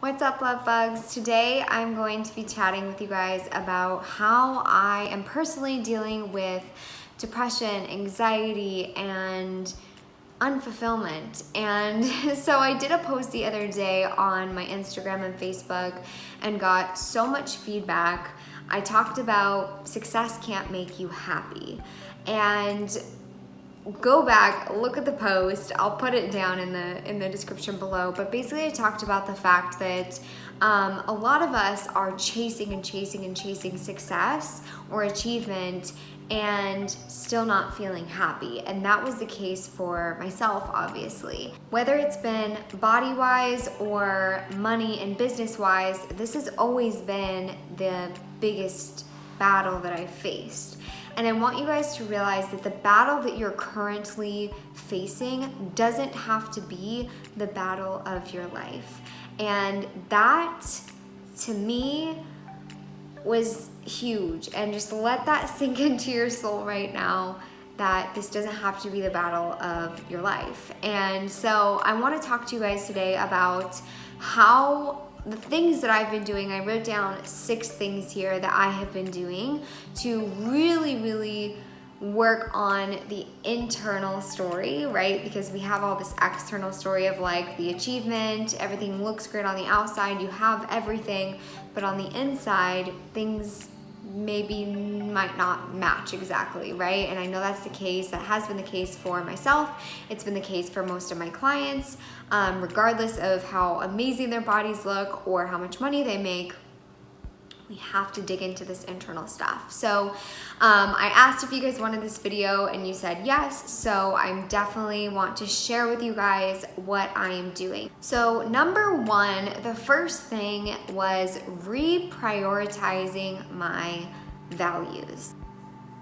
What's up, love bugs? Today I'm going to be chatting with you guys about how I am personally dealing with depression, anxiety, and unfulfillment. And so I did a post the other day on my Instagram and Facebook and got so much feedback. I talked about success can't make you happy. And go back, look at the post. I'll put it down in the description below. But basically, I talked about the fact that a lot of us are chasing success or achievement and still not feeling happy. And that was the case for myself, obviously. Whether it's been body-wise or money and business-wise, this has always been the biggest battle that I faced. And I want you guys to realize that the battle that you're currently facing doesn't have to be the battle of your life. And that, to me, was huge. And just let that sink into your soul right now, that this doesn't have to be the battle of your life. And so I want to talk to you guys today about how the things that I've been doing. I wrote down 6 things here that I have been doing to really work on the internal story, right? Because we have all this external story of like the achievement, everything looks great on the outside, you have everything, but on the inside, things maybe might not match exactly, right? And I know that's the case. That has been the case for myself. It's been the case for most of my clients, regardless of how amazing their bodies look or how much money they make. We have to dig into this internal stuff. So I asked if you guys wanted this video and you said yes. So I definitely want to share with you guys what I am doing. So number 1, the first thing was reprioritizing my values.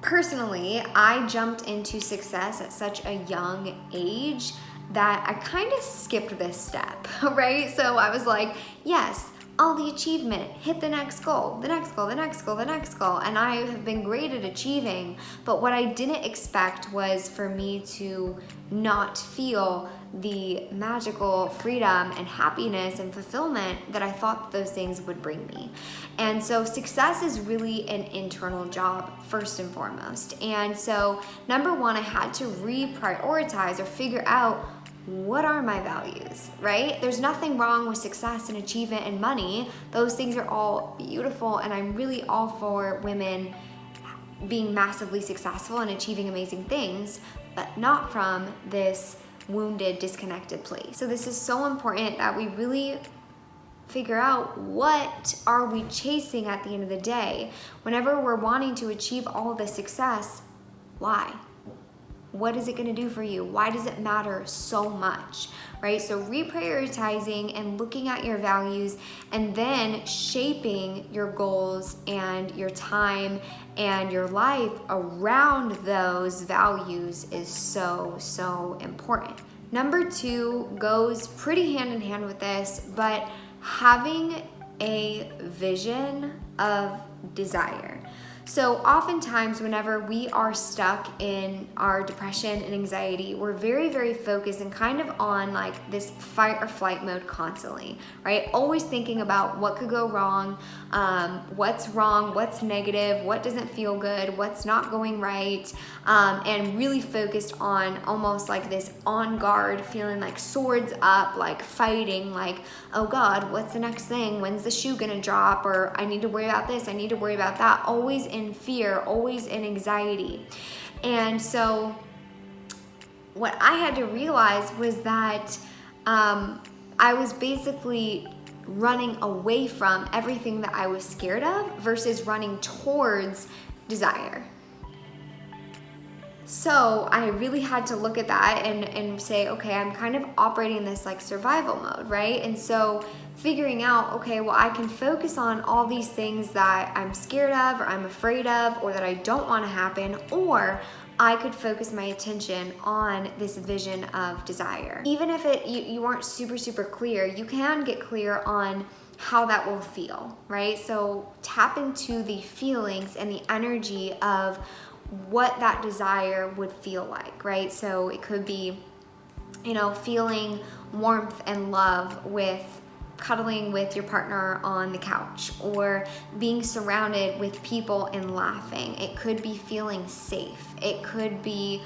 Personally, I jumped into success at such a young age that I kind of skipped this step, right? So I was like, yes, all the achievement, hit the next goal, the next goal, the next goal, the next goal. And I have been great at achieving, but what I didn't expect was for me to not feel the magical freedom and happiness and fulfillment that I thought those things would bring me. And so success is really an internal job, first and foremost. And so number 1, I had to reprioritize or figure out, what are my values, right? There's nothing wrong with success and achievement and money. Those things are all beautiful, and I'm really all for women being massively successful and achieving amazing things, but not from this wounded, disconnected place. So this is so important that we really figure out, what are we chasing at the end of the day? Whenever we're wanting to achieve all of the success, why? What is it going to do for you? Why does it matter so much, right? So reprioritizing and looking at your values and then shaping your goals and your time and your life around those values is so important. Number 2 goes pretty hand in hand with this, but having a vision of desire. So oftentimes whenever we are stuck in our depression and anxiety, we're very focused and kind of on like this fight or flight mode constantly, right? Always thinking about what could go wrong, what's negative, what doesn't feel good, what's not going right, and really focused on almost like this on guard, feeling like swords up, like fighting, like, oh God, what's the next thing? When's the shoe gonna drop? Or I need to worry about this, I need to worry about that, always in fear, always in anxiety. And so what I had to realize was that I was basically running away from everything that I was scared of versus running towards desire. So I really had to look at that and say, okay, I'm kind of operating in this like survival mode, right? And so figuring out, okay, well, I can focus on all these things that I'm scared of or I'm afraid of or that I don't want to happen, or I could focus my attention on this vision of desire. Even if you aren't super clear, you can get clear on how that will feel, right? So tap into the feelings and the energy of what that desire would feel like, right? So it could be, feeling warmth and love with cuddling with your partner on the couch, or being surrounded with people and laughing. It could be feeling safe. It could be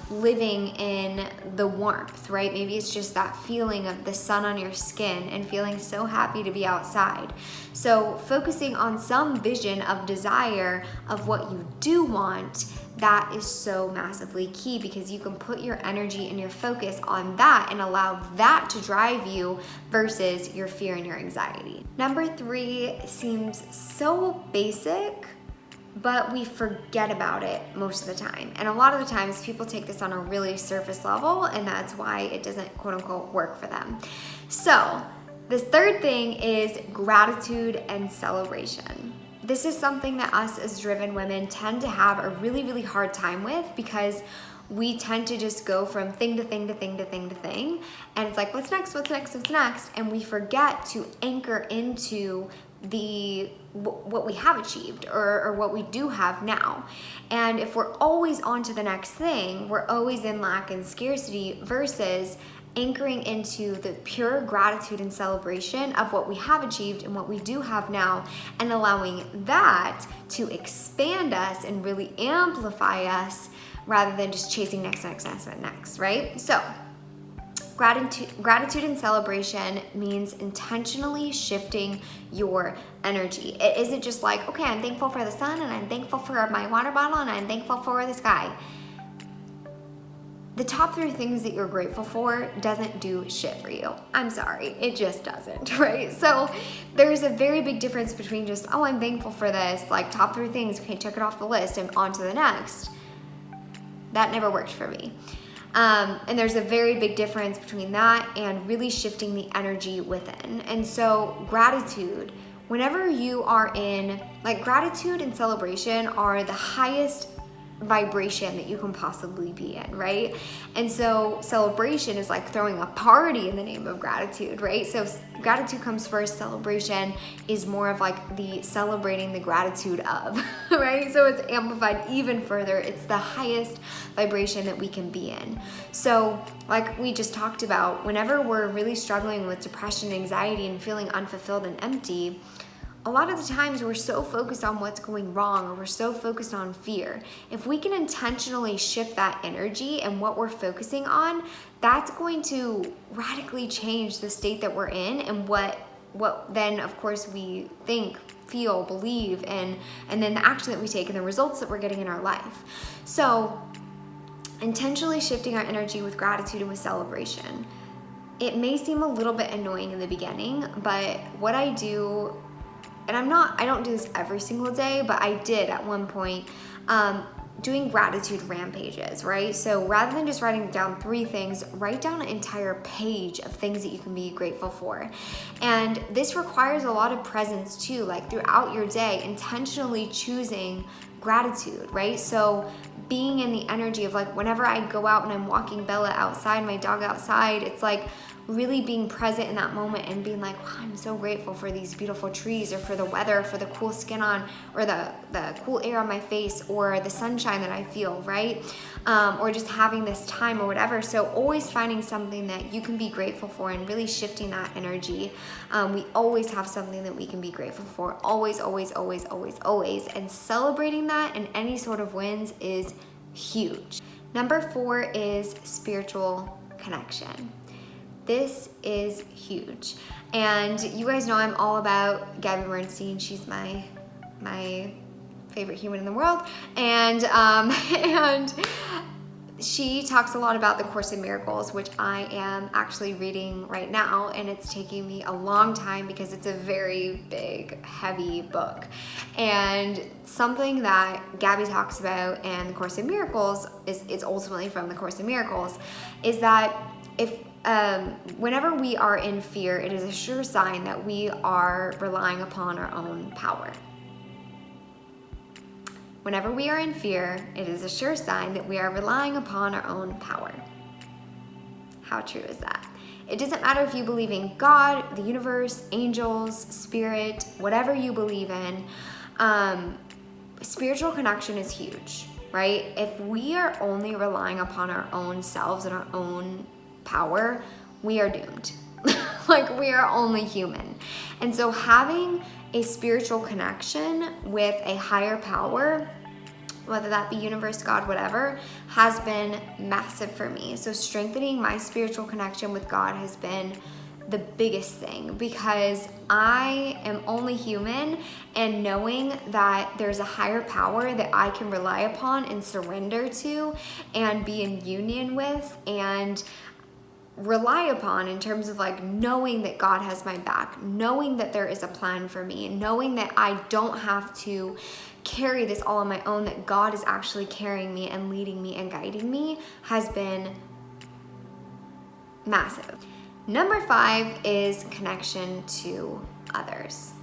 living in the warmth, right? Maybe it's just that feeling of the sun on your skin and feeling so happy to be outside. So focusing on some vision of desire of what you do want, that is so massively key, because you can put your energy and your focus on that and allow that to drive you versus your fear and your anxiety. Number 3 seems so basic, but we forget about it most of the time. And a lot of the times people take this on a really surface level, and that's why it doesn't quote unquote work for them. So this third thing is gratitude and celebration. This is something that us as driven women tend to have a really, really hard time with, because we tend to just go from thing to thing to thing to thing to thing. And it's like, what's next, what's next, what's next? And we forget to anchor into what we have achieved or what we do have now. And if we're always on to the next thing, we're always in lack and scarcity, versus anchoring into the pure gratitude and celebration of what we have achieved and what we do have now, and allowing that to expand us and really amplify us, rather than just chasing next, right? So gratitude and celebration means intentionally shifting your energy. It isn't just like, okay, I'm thankful for the sun, and I'm thankful for my water bottle, and I'm thankful for the sky. The top 3 things that you're grateful for doesn't do shit for you. I'm sorry, it just doesn't, right? So there's a very big difference between just, oh, I'm thankful for this, like top 3 things, okay, check it off the list and on to the next. That never worked for me. And there's a very big difference between that and really shifting the energy within. And so gratitude, whenever you are in, like, gratitude and celebration are the highest vibration that you can possibly be in, right? And so celebration is like throwing a party in the name of gratitude, right? So gratitude comes first, celebration is more of like the celebrating the gratitude of, right? So it's amplified even further. It's the highest vibration that we can be in. So like we just talked about, whenever we're really struggling with depression, anxiety, and feeling unfulfilled and empty, a lot of the times we're so focused on what's going wrong, or we're so focused on fear. If we can intentionally shift that energy and what we're focusing on, that's going to radically change the state that we're in, and what then of course we think, feel, believe, and then the action that we take and the results that we're getting in our life. So intentionally shifting our energy with gratitude and with celebration. It may seem a little bit annoying in the beginning, but what I do, and I don't do this every single day, but I did at one point, doing gratitude rampages, right? So rather than just writing down 3 things, write down an entire page of things that you can be grateful for. And this requires a lot of presence too, like throughout your day, intentionally choosing gratitude, right? So being in the energy of like, whenever I go out and I'm walking Bella outside, my dog outside, it's like really being present in that moment and being like, wow, I'm so grateful for these beautiful trees, or for the weather, for the cool skin on, or the cool air on my face, or the sunshine that I feel, right? Or just having this time or whatever. So always finding something that you can be grateful for and really shifting that energy. We always have something that we can be grateful for. Always, always, always, always, always. And celebrating that and any sort of wins is huge. Number 4 is spiritual connection. This is huge. And you guys know I'm all about Gabby Bernstein. She's my favorite human in the world. And she talks a lot about the Course in Miracles, which I am actually reading right now, and it's taking me a long time because it's a very big, heavy book. And something that Gabby talks about and the Course in Miracles is ultimately from the Course in Miracles, is that whenever we are in fear, it is a sure sign that we are relying upon our own power. Whenever we are in fear, it is a sure sign that we are relying upon our own power. How true is that? It doesn't matter if you believe in God, the universe, angels, spirit, whatever you believe in, spiritual connection is huge, right? If we are only relying upon our own selves and our own power, we are doomed. Like, we are only human. And so having a spiritual connection with a higher power, whether that be universe, God, whatever, has been massive for me. So strengthening my spiritual connection with God has been the biggest thing, because I am only human, and knowing that there's a higher power that I can rely upon and surrender to and be in union with and rely upon, in terms of like knowing that God has my back, knowing that there is a plan for me, knowing that I don't have to carry this all on my own, that God is actually carrying me and leading me and guiding me, has been massive. Number 5 is connection to others.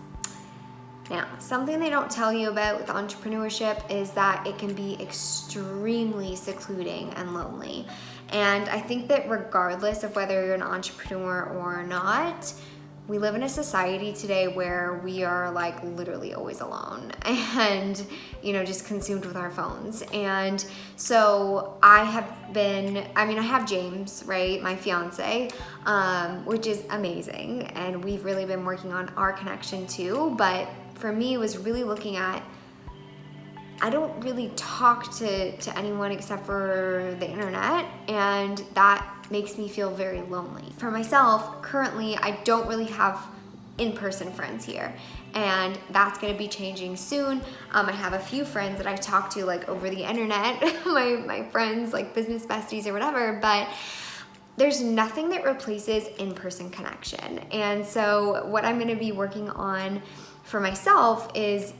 Now, something they don't tell you about with entrepreneurship is that it can be extremely secluding and lonely. And I think that regardless of whether you're an entrepreneur or not, we live in a society today where we are like literally always alone and, you know, just consumed with our phones. And so I have James, right, my fiance, which is amazing. And we've really been working on our connection too. But for me, it was really looking at, I don't really talk to anyone except for the internet, and that makes me feel very lonely. For myself, currently, I don't really have in-person friends here, and that's gonna be changing soon. I have a few friends that I talk to like over the internet, my friends, like business besties or whatever, but there's nothing that replaces in-person connection. And so what I'm gonna be working on for myself is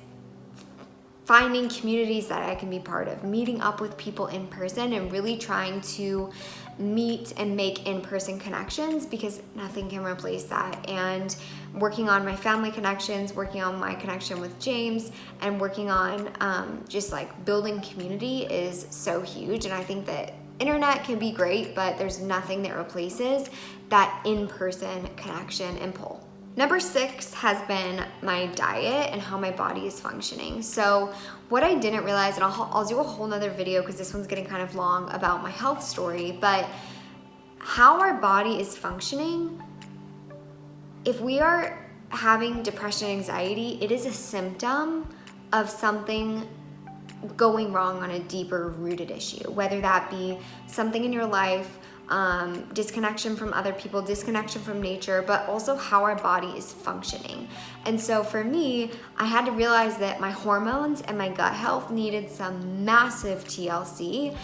finding communities that I can be part of, meeting up with people in person, and really trying to meet and make in-person connections, because nothing can replace that. And working on my family connections, working on my connection with James, and working on just like building community is so huge. And I think that internet can be great, but there's nothing that replaces that in-person connection and pull. Number 6 has been my diet and how my body is functioning. So what I didn't realize, and I'll do a whole nother video because this one's getting kind of long about my health story, but how our body is functioning, if we are having depression and anxiety, it is a symptom of something going wrong on a deeper rooted issue, whether that be something in your life, disconnection from other people, disconnection from nature, but also how our body is functioning. And so for me, I had to realize that my hormones and my gut health needed some massive TLC,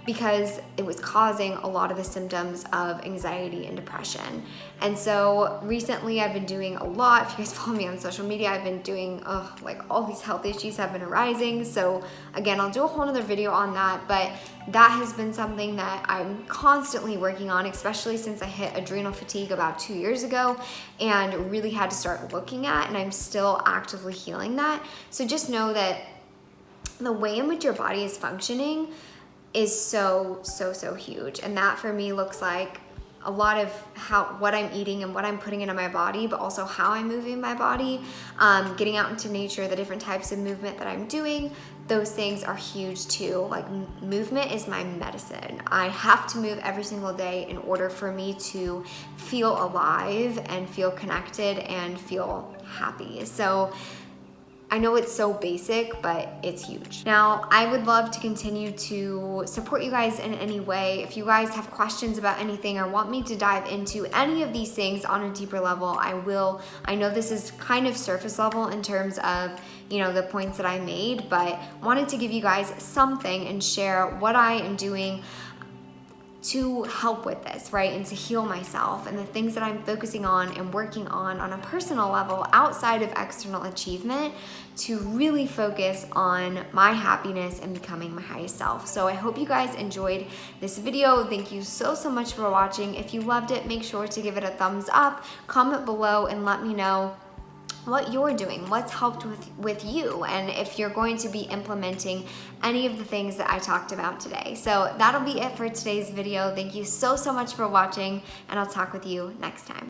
because it was causing a lot of the symptoms of anxiety and depression. And so recently I've been doing a lot. If you guys follow me on social media, I've been doing, like all these health issues have been arising. So again, I'll do a whole nother video on that, but that has been something that I'm constantly working on, especially since I hit adrenal fatigue about 2 years ago and really had to start looking at, and I'm still actively healing that. So just know that the way in which your body is functioning is so huge. And that for me looks like a lot of what I'm eating and what I'm putting into my body, but also how I'm moving my body, getting out into nature, the different types of movement that I'm doing. Those things are huge too. Like, movement is my medicine. I have to move every single day in order for me to feel alive and feel connected and feel happy. So I know it's so basic, but it's huge. Now, I would love to continue to support you guys in any way. If you guys have questions about anything or want me to dive into any of these things on a deeper level, I will. I know this is kind of surface level in terms of, the points that I made, but wanted to give you guys something and share what I am doing to help with this, right? And to heal myself, and the things that I'm focusing on and working on a personal level outside of external achievement, to really focus on my happiness and becoming my highest self. So I hope you guys enjoyed this video. Thank you so much for watching. If you loved it, make sure to give it a thumbs up, comment below, and let me know what you're doing, what's helped with you, and if you're going to be implementing any of the things that I talked about today. So that'll be it for today's video. Thank you so much for watching, and I'll talk with you next time.